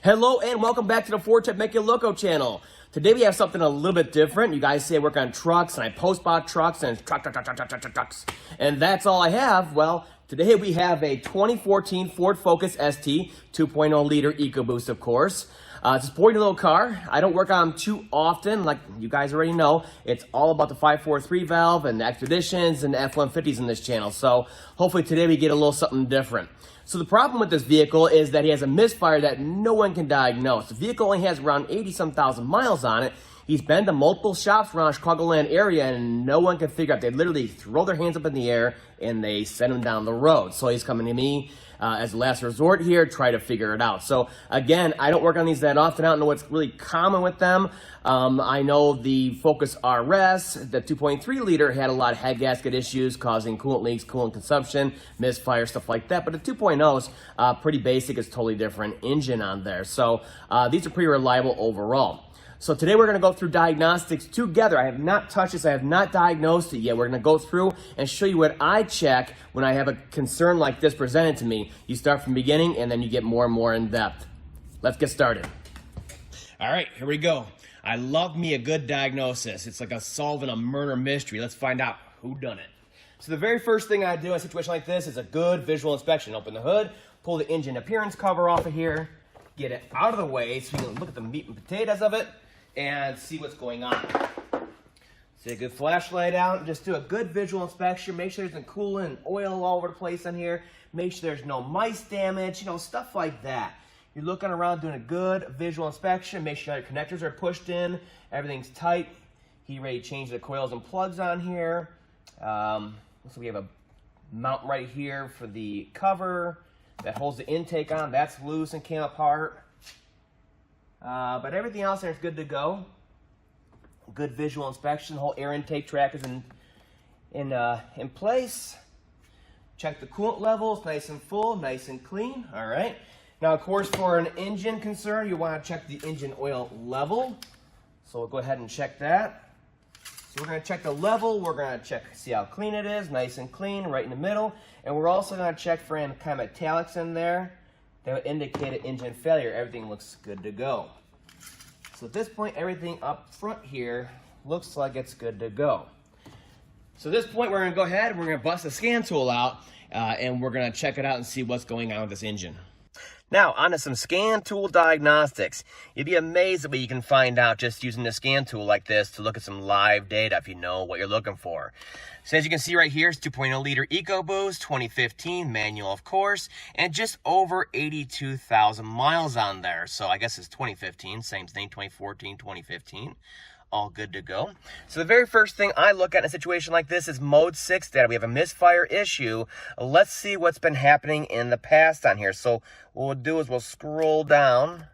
Hello and welcome back to the FordTechMakuloco channel. Today we have something a little bit different. You guys say I work on trucks and I post-bought trucks and trucks. And that's all I have. Well, today we have a 2014 Ford Focus ST 2.0 liter EcoBoost, of course. It's a sporty little car. I don't work on them too often, like you guys already know. It's all about the 543 valve and the Expeditions and the F-150s in this channel. So hopefully today we get a little something different. So the problem with this vehicle is that he has a misfire that no one can diagnose. The vehicle only has around 80-some thousand miles on it. He's been to multiple shops around the Chicagoland area and no one can figure out. They literally throw their hands up in the air and they send him down the road. So he's coming to me as a last resort here, try to figure it out. So again, I don't work on these that often. I don't know what's really common with them. I know the Focus RS, the 2.3 liter, had a lot of head gasket issues causing coolant leaks, coolant consumption, misfire, stuff like that. But the 2.0's pretty basic. It's totally different engine on there. So these are pretty reliable overall. So today we're going to go through diagnostics together. I have not touched this. I have not diagnosed it yet. We're going to go through and show you what I check when I have a concern like this presented to me. You start from the beginning and then you get more and more in depth. Let's get started. All right, here we go. I love me a good diagnosis. It's like solving a murder mystery. Let's find out who done it. So the very first thing I do in a situation like this is a good visual inspection. Open the hood, pull the engine appearance cover off of here, get it out of the way so you can look at the meat and potatoes of it and see what's going on. See a good flashlight out, just do a good visual inspection, make sure there's no coolant and oil all over the place on here, make sure there's no mice damage, you know, stuff like that. You're looking around doing a good visual inspection, make sure your connectors are pushed in, everything's tight. He ready to change the coils and plugs on here. So we have a mount right here for the cover that holds the intake on, that's loose and came apart. But everything else there is good to go. Good visual inspection. The whole air intake track is in place. Check the coolant levels, nice and full, nice and clean. All right. Now, of course, for an engine concern, you want to check the engine oil level. So we'll go ahead and check that. So we're going to check the level. We're going to check, see how clean it is, nice and clean, right in the middle. And we're also going to check for any kind of metallics in there that would indicate an engine failure. Everything looks good to go. So at this point, everything up front here looks like it's good to go. So at this point, we're going to go ahead and we're going to bust the scan tool out and we're going to check it out and see what's going on with this engine. Now, onto some scan tool diagnostics. You'd be amazed at what you can find out just using the scan tool like this to look at some live data if you know what you're looking for. So as you can see right here, it's 2.0 liter EcoBoost, 2015, manual of course, and just over 82,000 miles on there. So I guess it's 2015, same thing, 2014, 2015. All good to go. So the very first thing I look at in a situation like this is mode 6 data. We have a misfire issue. Let's see what's been happening in the past on here. So what we'll do is we'll scroll down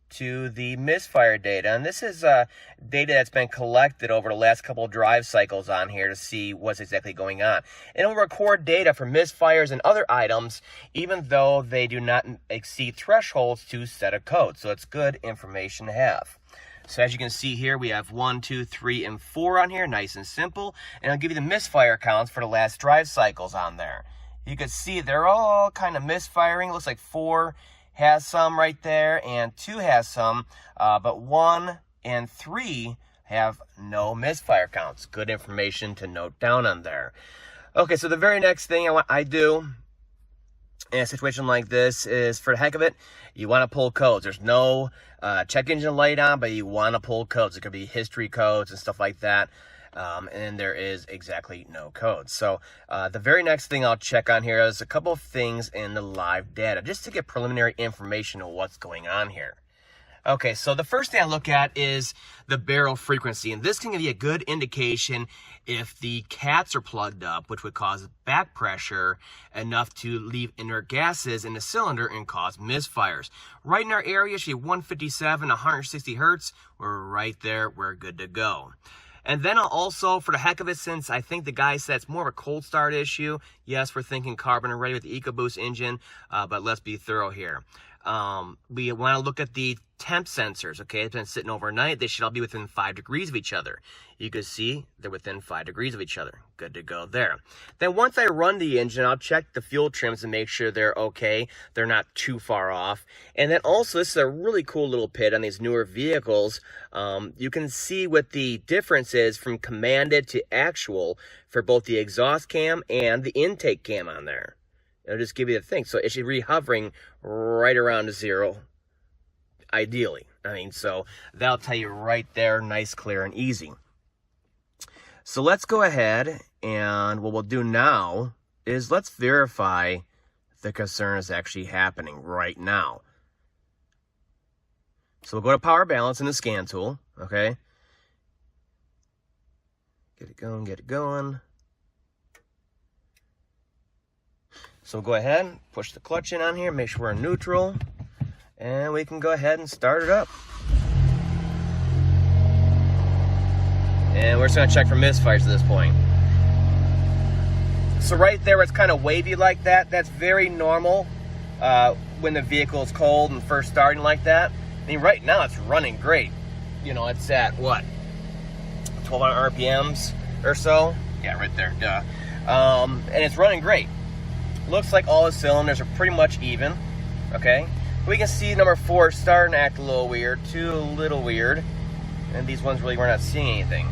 to the misfire data. And this is data that's been collected over the last couple of drive cycles on here to see what's exactly going on. And it'll record data for misfires and other items, even though they do not exceed thresholds to set a code. So it's good information to have. So as you can see here, we have 1, 2, 3, and 4 on here, nice and simple. And I'll give you the misfire counts for the last drive cycles on there. You can see they're all kind of misfiring. It looks like 4 has some right there, and 2 has some, but 1 and 3 have no misfire counts. Good information to note down on there. Okay, so the very next thing I do in a situation like this is, for the heck of it, you want to pull codes. There's no check engine light on, but you want to pull codes. It could be history codes and stuff like that. And there is exactly no code. So the very next thing I'll check on here is a couple of things in the live data, just to get preliminary information on what's going on here. Okay, so the first thing I look at is the barrel frequency, and this can give you a good indication if the cats are plugged up, which would cause back pressure enough to leave inert gases in the cylinder and cause misfires. Right in our area, should be 157, 160 hertz. We're right there. We're good to go. And then I'll also, for the heck of it, since I think the guy said it's more of a cold start issue, yes, we're thinking carbon already with the EcoBoost engine, but let's be thorough here. we want to look at the temp sensors, okay? It's been sitting overnight. They should all be within 5 degrees of each other. You can see they're within 5 degrees of each other. Good to go there. Then once I run the engine, I'll check the fuel trims and make sure they're okay. They're not too far off. And then also, this is a really cool little pit on these newer vehicles. You can see what the difference is from commanded to actual for both the exhaust cam and the intake cam on there. It'll just give you the thing. So it should be hovering right around 0, ideally. I mean, so that'll tell you right there, nice, clear, and easy. So let's go ahead, and what we'll do now is let's verify the concern is actually happening right now. So we'll go to power balance in the scan tool, okay? Get it going, get it going. So we'll go ahead, push the clutch in on here, make sure we're in neutral, and we can go ahead and start it up. And we're just gonna check for misfires at this point. So right there, it's kind of wavy like that. That's very normal when the vehicle is cold and first starting like that. I mean, right now it's running great. You know, it's at what, 1200 RPMs or so? Yeah, right there, duh. And it's running great. Looks like all the cylinders are pretty much even, okay? We can see number 4 starting to act a little weird, 2 a little weird, and these ones really we're not seeing anything.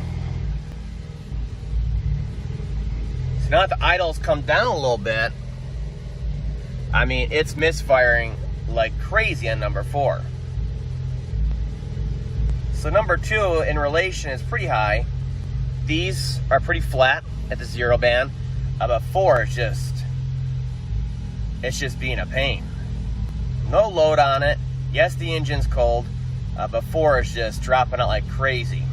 So now that the idles come down a little bit, I mean, it's misfiring like crazy on number 4. So number 2 in relation is pretty high. These are pretty flat at the 0 band, but 4 is just, it's just being a pain. No load on it. Yes, the engine's cold, but 4 is just dropping out like crazy.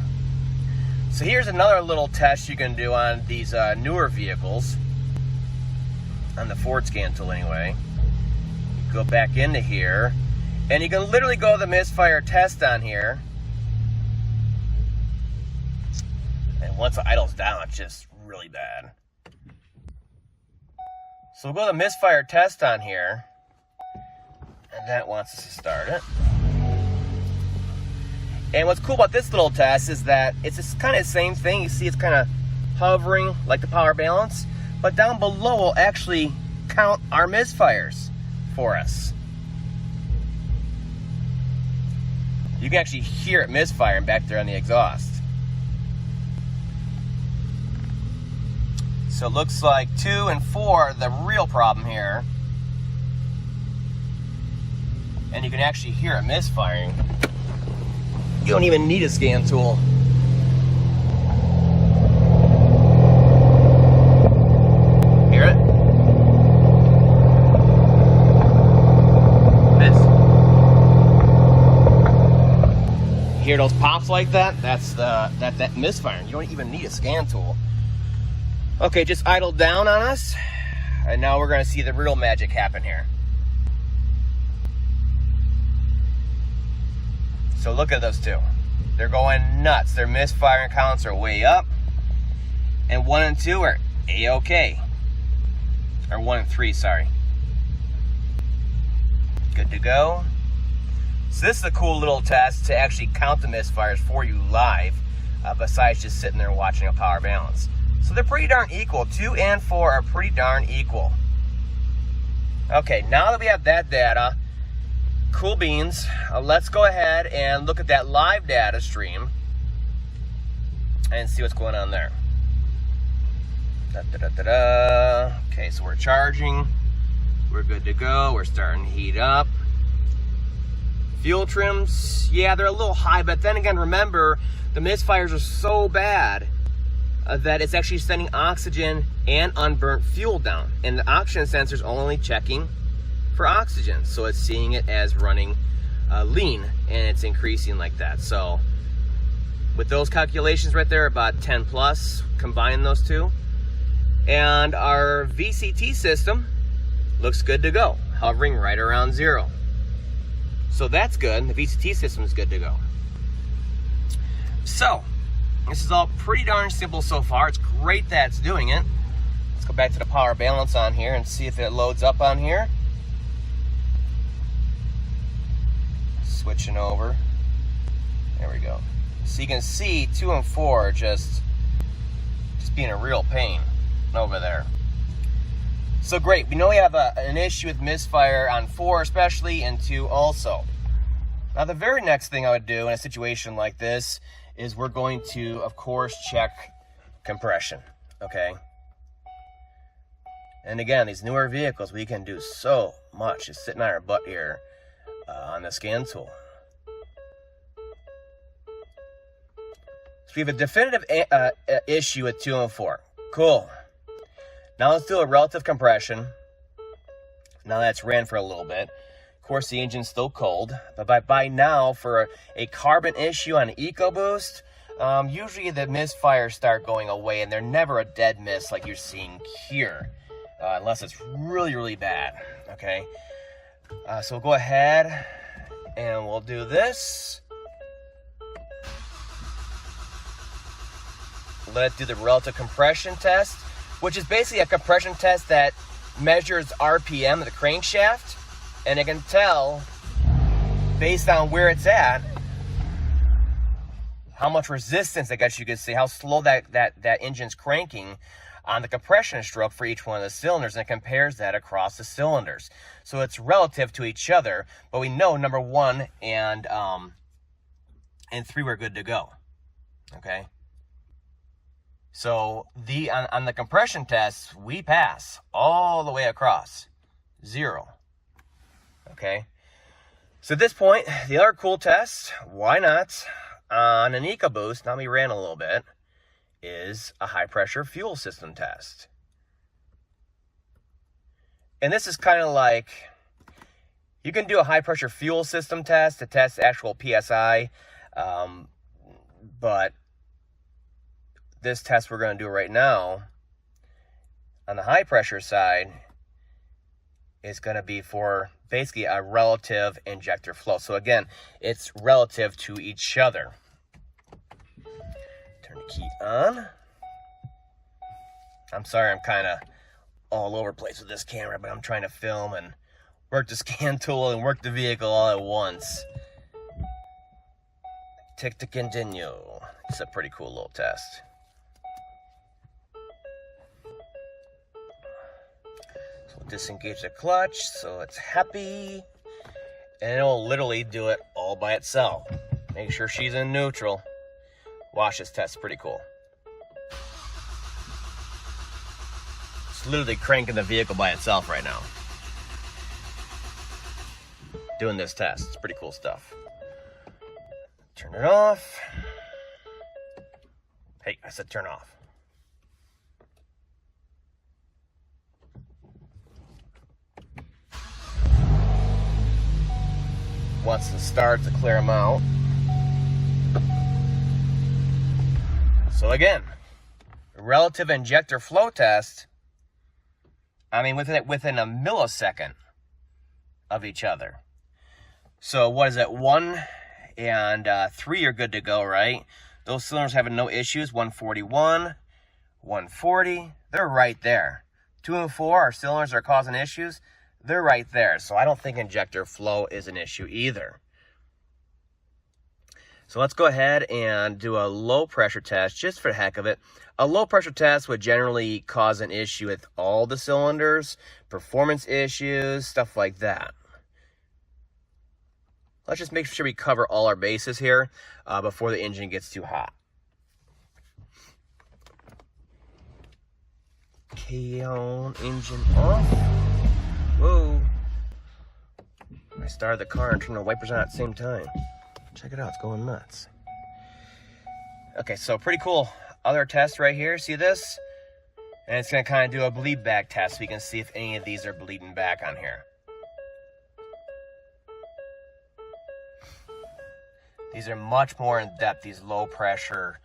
So here's another little test you can do on these newer vehicles, on the Forscan tool anyway. Go back into here, and you can literally go to the misfire test on here. And once the idle's down, it's just really bad. So we'll go to the misfire test on here, and that wants us to start it. And what's cool about this little test is that it's just kind of the same thing. You see it's kind of hovering like the power balance, but down below will actually count our misfires for us. You can actually hear it misfiring back there on the exhaust. So it looks like 2 and 4 are the real problem here. And you can actually hear it misfiring. You don't even need a scan tool. Hear it? Hear those pops like that? That's that misfiring. You don't even need a scan tool. Okay, just idled down on us, and now we're gonna see the real magic happen here. So look at those two. They're going nuts. Their misfiring counts are way up, and 1 and 2 are A-okay. Or 1 and 3, sorry. Good to go. So this is a cool little test to actually count the misfires for you live, besides just sitting there and watching a power balance. So they're pretty darn equal. 2 and 4 are pretty darn equal. Okay, now that we have that data, cool beans, let's go ahead and look at that live data stream and see what's going on there. Okay, so we're charging. We're good to go. We're starting to heat up. Fuel trims, yeah, they're a little high, but then again, remember, the misfires are so bad that it's actually sending oxygen and unburnt fuel down. And the oxygen sensor is only checking for oxygen. So it's seeing it as running lean, and it's increasing like that. So with those calculations right there, about 10 plus, combine those two. And our VCT system looks good to go, hovering right around 0. So that's good. The VCT system is good to go. So this is all pretty darn simple so far. It's great that it's doing it. Let's go back to the power balance on here and see if it loads up on here. switching over. There we go. So you can see 2 and 4 just being a real pain over there. So great, we know we have an issue with misfire on 4 especially, and 2 also. Now the very next thing I would do in a situation like this is we're going to, of course, check compression, okay? And again, these newer vehicles, we can do so much just sitting on our butt here on the scan tool. So we have a definitive issue with 2 and 4. Cool. Now let's do a relative compression. Now that's ran for a little bit. Of course, the engine's still cold. But by now, for a carbon issue on EcoBoost, usually the misfires start going away, and they're never a dead miss like you're seeing here. Unless it's really, really bad, okay? So we'll go ahead and we'll do this. Let it do the relative compression test, which is basically a compression test that measures RPM of the crankshaft, and it can tell, based on where it's at, how much resistance, I guess you could say, how slow that engine's cranking on the compression stroke for each one of the cylinders, and it compares that across the cylinders. So it's relative to each other, but we know number 1 and 3 we're good to go. Okay. So on the compression tests, we pass all the way across 0. Okay. So at this point, the other cool test, why not, on an EcoBoost, now we ran a little bit, is a high pressure fuel system test. And this is kind of like, you can do a high pressure fuel system test to test actual PSI, but this test we're going to do right now on the high pressure side is going to be for basically a relative injector flow. So again, it's relative to each other. Turn the key on. I'm sorry, I'm kind of all over the place with this camera, but I'm trying to film and work the scan tool and work the vehicle all at once. Tick to continue. It's a pretty cool little test. So we'll disengage the clutch so it's happy, and it'll literally do it all by itself. Make sure she's in neutral. Watch this test, pretty cool. It's literally cranking the vehicle by itself right now. Doing this test, it's pretty cool stuff. Turn it off. Hey, I said turn off. Wants to start to clear them out. So again, relative injector flow test, I mean within a millisecond of each other. So what is it, 1 and 3 are good to go, right? Those cylinders having no issues, 141, 140, they're right there. 2 and 4, our cylinders are causing issues, they're right there. So I don't think injector flow is an issue either. So let's go ahead and do a low pressure test just for the heck of it. A low pressure test would generally cause an issue with all the cylinders, performance issues, stuff like that. Let's just make sure we cover all our bases here before the engine gets too hot. Okay, on, engine off. Whoa. I started the car and turned the wipers on at the same time. Check it out, it's going nuts. Okay, so pretty cool other test right here, see this? And it's gonna kind of do a bleed back test so we can see if any of these are bleeding back on here. These are much more in depth, these low pressure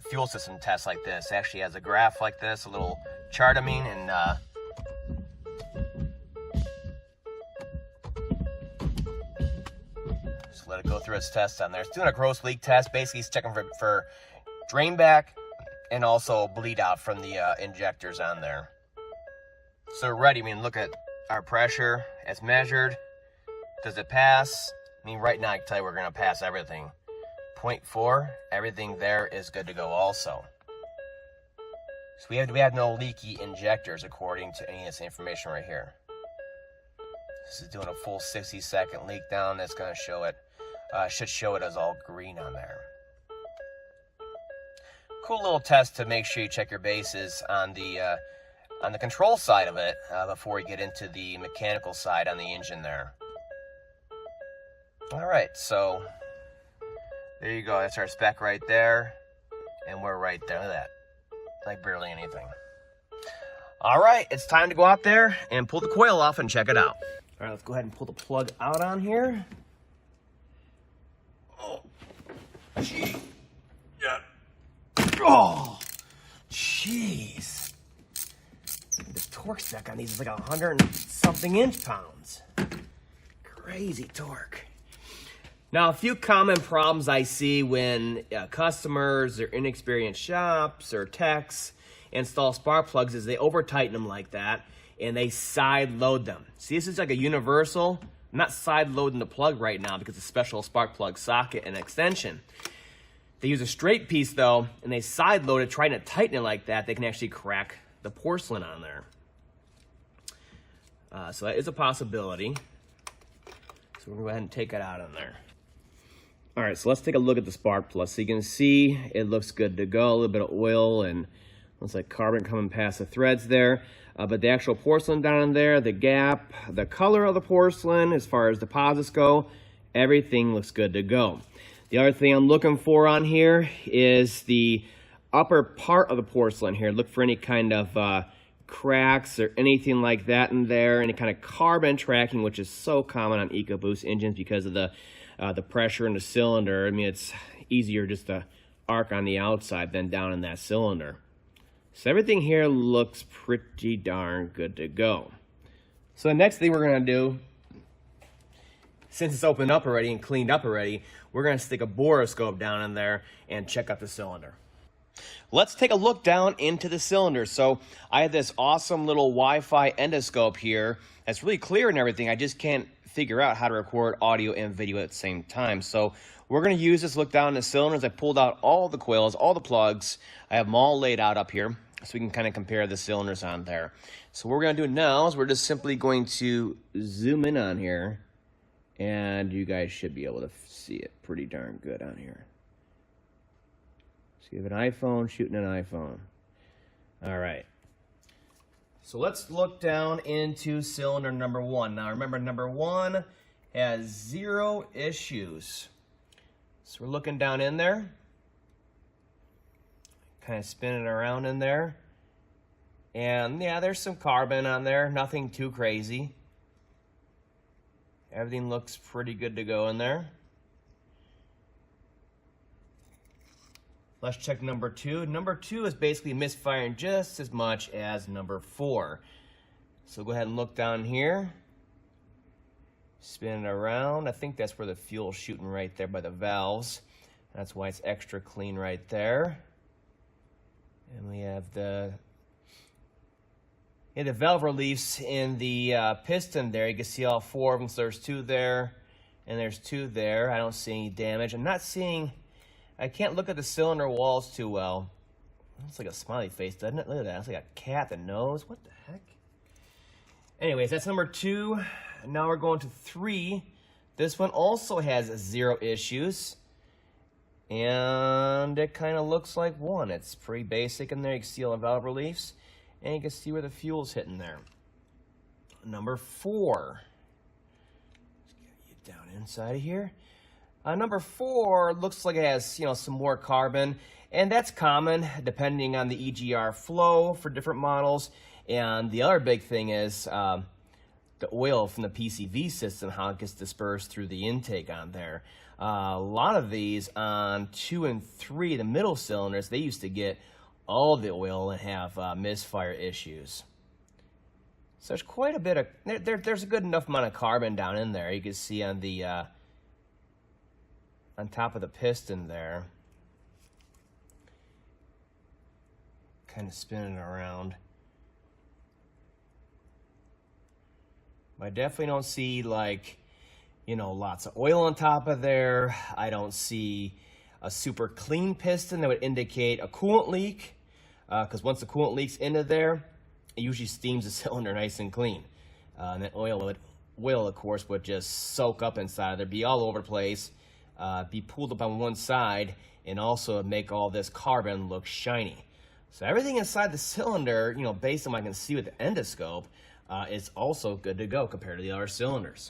fuel system tests like this. It actually has a graph like this, a little chart, I mean, and just let it go through its test on there. It's doing a gross leak test. Basically, it's checking for drain back and also bleed out from the injectors on there. So ready, I mean, look at our pressure as measured. Does it pass? I mean, right now I can tell you we're gonna pass everything. 0.4, everything there is good to go also. So we have no leaky injectors according to any of this information right here. This is doing a full 60-second leak down. That's gonna show it, should show it as all green on there. Cool little test to make sure you check your bases on the control side of it before you get into the mechanical side on the engine there. All right, so there you go. That's our spec right there, and we're right there. Look at that, like barely anything. All right, it's time to go out there and pull the coil off and check it out. All right, let's go ahead and pull the plug out on here. Oh, gee, yeah. Oh, jeez. The torque spec on these is like 100 and something inch-pounds. Crazy torque. Now, a few common problems I see when customers or inexperienced shops or techs install spark plugs is they over-tighten them like that and they side load them. See, this is like a universal. I'm not side loading the plug right now because it's a special spark plug socket and extension. They use a straight piece though, and they side load it, trying to tighten it like that, they can actually crack the porcelain on there. So that is a possibility. So we're gonna go ahead and take it out on there. All right, so let's take a look at the spark plug. So you can see it looks good to go. A little bit of oil and looks like carbon coming past the threads there. But the actual porcelain down in there, the gap, the color of the porcelain, as far as deposits go, everything looks good to go. The other thing I'm looking for on here is the upper part of the porcelain here. Look for any kind of cracks or anything like that in there, any kind of carbon tracking, which is so common on EcoBoost engines because of the pressure in the cylinder. I mean, it's easier just to arc on the outside than down in that cylinder. So everything here looks pretty darn good to go. So the next thing we're gonna do, since it's opened up already and cleaned up already, we're gonna stick a borescope down in there and check out the cylinder. Let's take a look down into the cylinder. So I have this awesome little Wi-Fi endoscope here that's really clear and everything. I just can't figure out how to record audio and video at the same time. So we're going to use this look down in the cylinders. I pulled out all the coils, all the plugs. I have them all laid out up here so we can kind of compare the cylinders on there. So what we're going to do now is we're just simply going to zoom in on here, and you guys should be able to see it pretty darn good on here. So you have an iPhone shooting an iPhone. All right. So let's look down into cylinder number 1. Now remember, number 1 has 0 issues. So we're looking down in there, kind of spinning around in there. And yeah, there's some carbon on there, nothing too crazy. Everything looks pretty good to go in there. Let's check number 2. Number 2 is basically misfiring just as much as number 4. So go ahead and look down here. Spin it around. I think that's where the fuel's shooting right there by the valves. That's why it's extra clean right there. And we have the valve reliefs in the piston there. You can see all 4 of them. So there's 2 there, and there's 2 there. I don't see any damage. I'm not seeing... I can't look at the cylinder walls too well. It's like a smiley face, doesn't it? Look at that. It's like a cat that knows. What the heck? Anyways, that's number 2. Now we're going to 3. This one also has 0 issues. And it kind of looks like 1. It's pretty basic in there. You can see all the valve reliefs. And you can see where the fuel's hitting there. Number 4. Let's get you down inside of here. Number 4 looks like it has, you know, some more carbon. And that's common depending on the EGR flow for different models. And the other big thing is the oil from the PCV system, how it gets dispersed through the intake on there. A lot of these on 2 and 3, the middle cylinders, they used to get all the oil and have misfire issues. So there's quite a bit of, there's a good enough amount of carbon down in there. You can see on the, on top of the piston there. Kind of spinning around. I definitely don't see, like, you know, lots of oil on top of there. I don't see a super clean piston that would indicate a coolant leak, because once the coolant leaks into there, it usually steams the cylinder nice and clean. And that oil, of course, would just soak up inside there, be all over the place, be pulled up on one side, and also make all this carbon look shiny. So everything inside the cylinder, you know, based on what I can see with the endoscope, is also good to go compared to the other cylinders.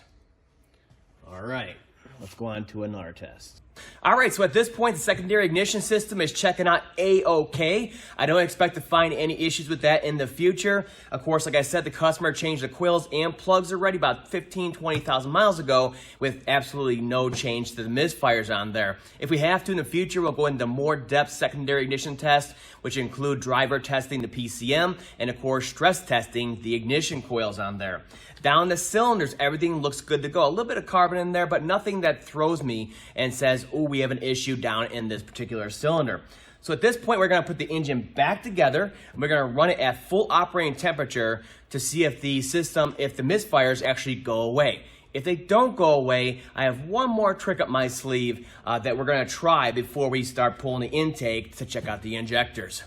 All right, let's go on to another test. All right, so at this point, the secondary ignition system is checking out A-OK. I don't expect to find any issues with that in the future. Of course, like I said, the customer changed the coils and plugs already about 15,000, 20,000 miles ago with absolutely no change to the misfires on there. If we have to in the future, we'll go into more depth secondary ignition tests, which include driver testing the PCM and, of course, stress testing the ignition coils on there. Down the cylinders, everything looks good to go. A little bit of carbon in there, but nothing that throws me and says, oh, we have an issue down in this particular cylinder. So at this point, we're gonna put the engine back together, and we're gonna run it at full operating temperature to see if the system, if the misfires actually go away. If they don't go away, I have one more trick up my sleeve that we're gonna try before we start pulling the intake to check out the injectors.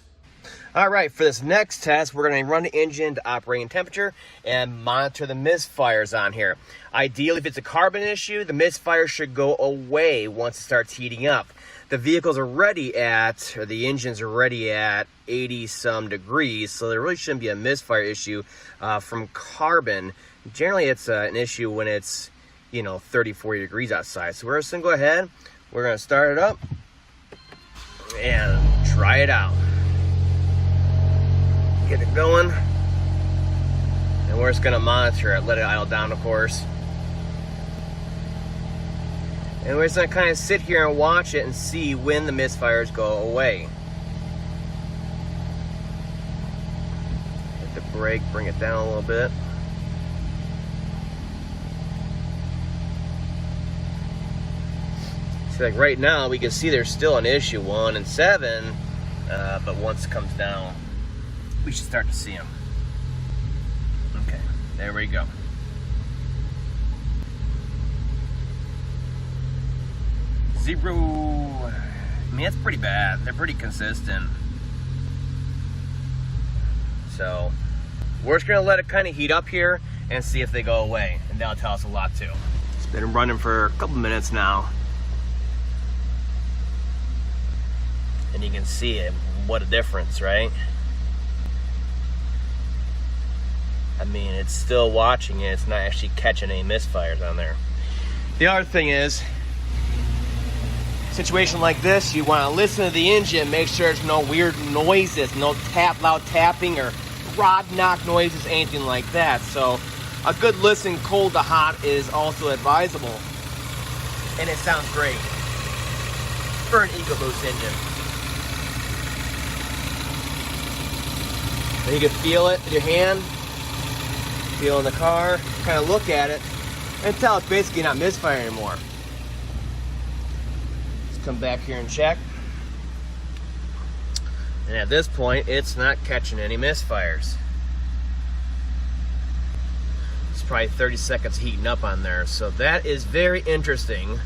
All right, for this next test, we're gonna run the engine to operating temperature and monitor the misfires on here. Ideally, if it's a carbon issue, the misfire should go away once it starts heating up. The vehicle's already at, or the engine's already at 80 some degrees, so there really shouldn't be a misfire issue from carbon. Generally, it's an issue when it's, you know, 30, 40 degrees outside. So we're just gonna go ahead, we're gonna start it up and try it out. Get it going, and we're just gonna monitor it, let it idle down, of course. And we're just gonna kind of sit here and watch it and see when the misfires go away. Hit the brake, bring it down a little bit. See, like right now, we can see there's still an issue, 1 and 7, but once it comes down, we should start to see them. Okay, there we go. Zero. I mean, it's pretty bad. They're pretty consistent. So we're just gonna let it kind of heat up here and see if they go away, and that'll tell us a lot too. It's been running for a couple minutes now, and you can see it. What a difference, right? I mean, it's still watching it. It's not actually catching any misfires on there. The other thing is, situation like this, you want to listen to the engine, make sure there's no weird noises, no loud tapping or rod knock noises, anything like that. So a good listen cold to hot is also advisable. And it sounds great for an EcoBoost engine. And you can feel it in your hand. Feel in the car, kind of look at it, and tell it's basically not misfiring anymore. Let's come back here and check. And at this point, it's not catching any misfires. It's probably 30 seconds heating up on there, so that is very interesting.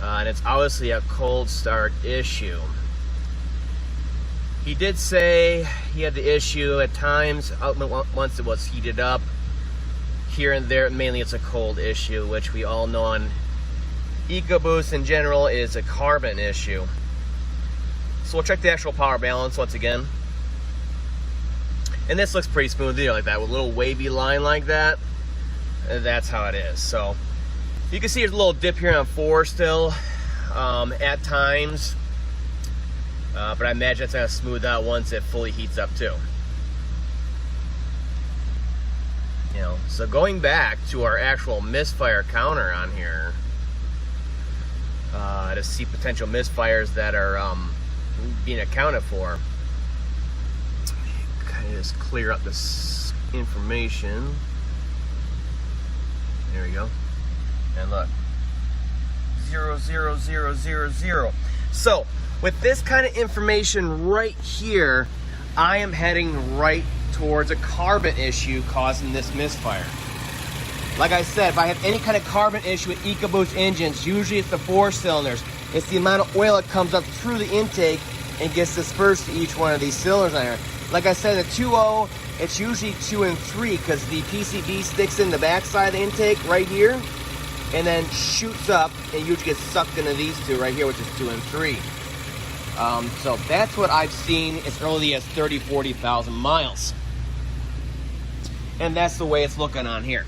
And it's obviously a cold start issue. He did say he had the issue at times, once it was heated up. Here and there, mainly it's a cold issue, which we all know on EcoBoost in general is a carbon issue. So we'll check the actual power balance once again. And this looks pretty smooth, you know, like that, with a little wavy line like that. And that's how it is. So you can see there's a little dip here on 4 still at times. But I imagine it's going to smooth out once it fully heats up too. You know, so going back to our actual misfire counter on here, to see potential misfires that are being accounted for. Kind of just clear up this information. There we go. And look, 0, 0, 0, 0, 0. So with this kind of information right here, I am heading right towards a carbon issue causing this misfire. Like I said, if I have any kind of carbon issue with EcoBoost engines, usually it's the 4 cylinders. It's the amount of oil that comes up through the intake and gets dispersed to each one of these cylinders on here. Like I said, the 2.0, it's usually 2 and 3 because the PCB sticks in the backside of the intake right here and then shoots up and usually gets sucked into these two right here, which is 2 and 3. So that's what I've seen as early as 30, 40,000 miles. And that's the way it's looking on here.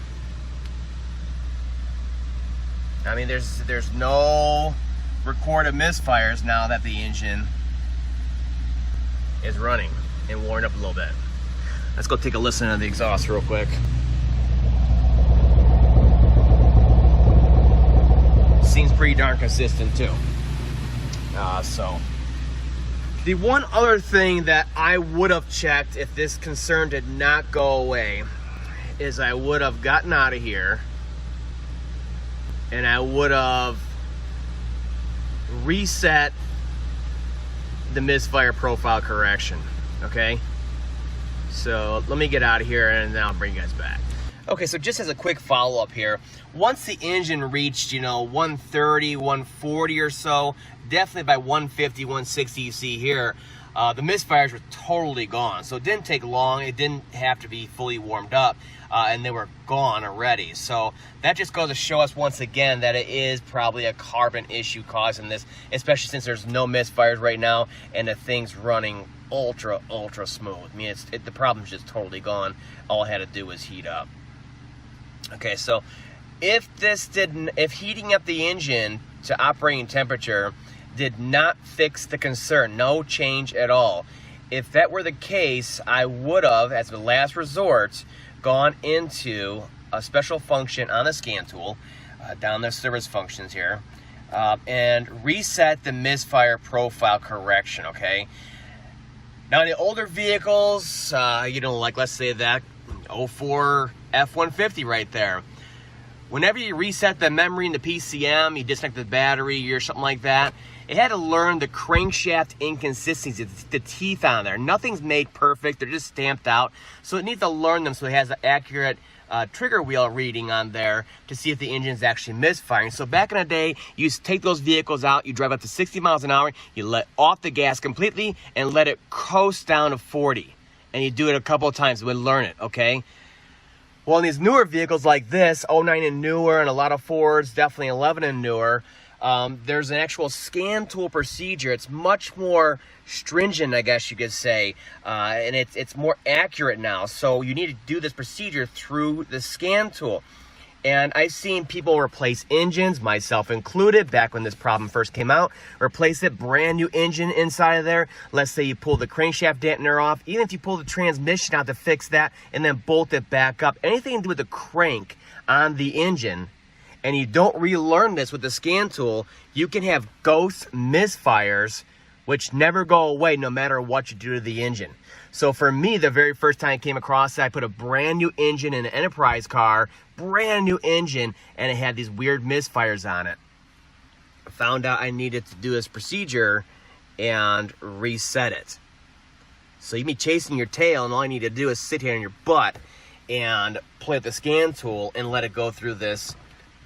I mean, there's no recorded misfires now that the engine is running and warmed up a little bit. Let's go take a listen to the exhaust real quick. Seems pretty darn consistent too. So the one other thing that I would have checked if this concern did not go away is I would have gotten out of here and I would have reset the misfire profile correction. Okay, so let me get out of here and then I'll bring you guys back. Okay, so just as a quick follow-up here, once the engine reached, 130, 140 or so, definitely by 150, 160 you see here, the misfires were totally gone. So it didn't take long, it didn't have to be fully warmed up, and they were gone already. So that just goes to show us once again that it is probably a carbon issue causing this, especially since there's no misfires right now and the thing's running ultra smooth. I mean, the problem's just totally gone. All it had to do was heat up. Okay, so if heating up the engine to operating temperature did not fix the concern, no change at all, if that were the case, I would have, as a last resort, gone into a special function on the scan tool, down the service functions here, and reset the misfire profile correction, okay? Now, in the older vehicles, like let's say that 04 F-150 right there, whenever you reset the memory in the PCM, you disconnect the battery or something like that, it had to learn the crankshaft inconsistencies, the teeth on there. Nothing's made perfect, they're just stamped out. So it needs to learn them so it has an accurate trigger wheel reading on there to see if the engine's actually misfiring. So back in the day, you take those vehicles out, you drive up to 60 miles an hour, you let off the gas completely and let it coast down to 40. And you do it a couple of times, it would learn it, okay? Well, in these newer vehicles like this, 09 and newer, and a lot of Fords, definitely 11 and newer, there's an actual scan tool procedure. It's much more stringent, I guess you could say, and it's more accurate now. So you need to do this procedure through the scan tool. And I've seen people replace engines, myself included, back when this problem first came out, replace it, brand new engine inside of there. Let's say you pull the crankshaft dampener off, even if you pull the transmission out to fix that and then bolt it back up, anything to do with the crank on the engine, and you don't relearn this with the scan tool, you can have ghost misfires which never go away no matter what you do to the engine. So for me, the very first time I came across it, I put a brand new engine in an Enterprise car, brand new engine, and it had these weird misfires on it. I found out I needed to do this procedure and reset it. So you'd be chasing your tail, and all you need to do is sit here on your butt and play with the scan tool and let it go through this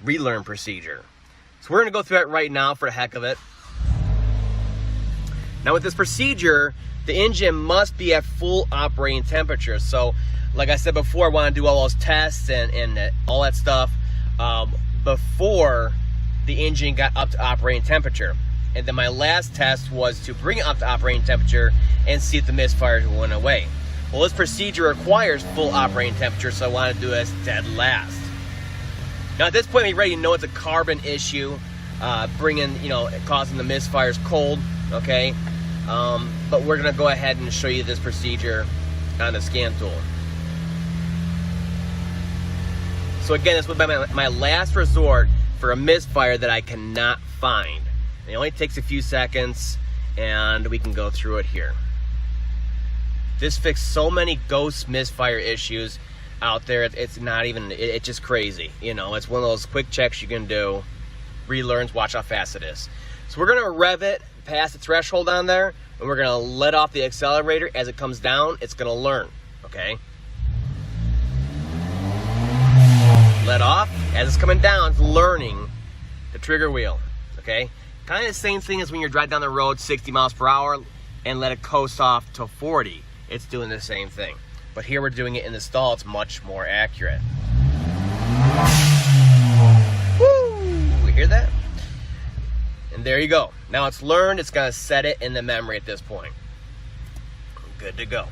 relearn procedure. So we're gonna go through it right now for the heck of it. Now with this procedure, the engine must be at full operating temperature. So like I said before, I want to do all those tests and all that stuff before the engine got up to operating temperature. And then my last test was to bring it up to operating temperature and see if the misfires went away. Well, this procedure requires full operating temperature, so I want to do this dead last. Now at this point, we already know it's a carbon issue, causing the misfires cold, okay? But we're gonna go ahead and show you this procedure on the scan tool. So again, this would be my last resort for a misfire that I cannot find. It only takes a few seconds and we can go through it here. This fixed so many ghost misfire issues out there, it's not even, it's just crazy. It's one of those quick checks you can do. Relearns, watch how fast it is. So we're gonna rev it past the threshold on there, and we're gonna let off the accelerator. As it comes down, it's gonna learn, okay? let off. As it's coming down, it's learning the trigger wheel, okay? Kind of the same thing as when you're driving down the road 60 miles per hour and let it coast off to 40. It's doing the same thing. But here we're doing it in the stall, it's much more accurate. Woo! You hear that? And there you go. Now it's learned, it's gonna set it in the memory at this point. Good to go.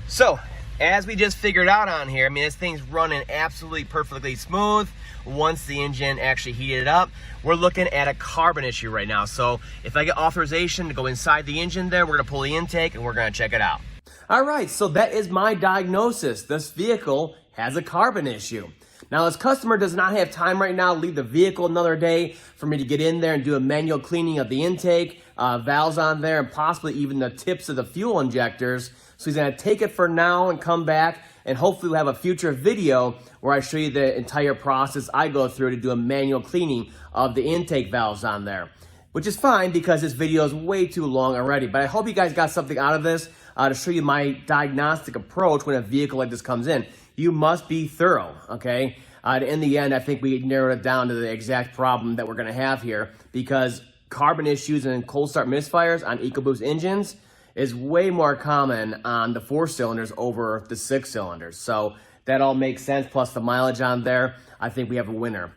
So, as we just figured out on here, I mean, this thing's running absolutely perfectly smooth once the engine actually heated up. We're looking at a carbon issue right now. So if I get authorization to go inside the engine there, we're gonna pull the intake and we're gonna check it out. All right, so that is my diagnosis. This vehicle has a carbon issue. Now, this customer does not have time right now to leave the vehicle another day for me to get in there and do a manual cleaning of the intake, valves on there, and possibly even the tips of the fuel injectors. So he's gonna take it for now and come back, and hopefully we'll have a future video where I show you the entire process I go through to do a manual cleaning of the intake valves on there. Which is fine because this video is way too long already, but I hope you guys got something out of this to show you my diagnostic approach when a vehicle like this comes in. You must be thorough, okay? In the end, I think we narrowed it down to the exact problem that we're gonna have here, because carbon issues and cold start misfires on EcoBoost engines is way more common on the 4 cylinders over the 6 cylinders. So that all makes sense, plus the mileage on there. I think we have a winner.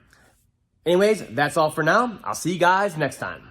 Anyways, that's all for now. I'll see you guys next time.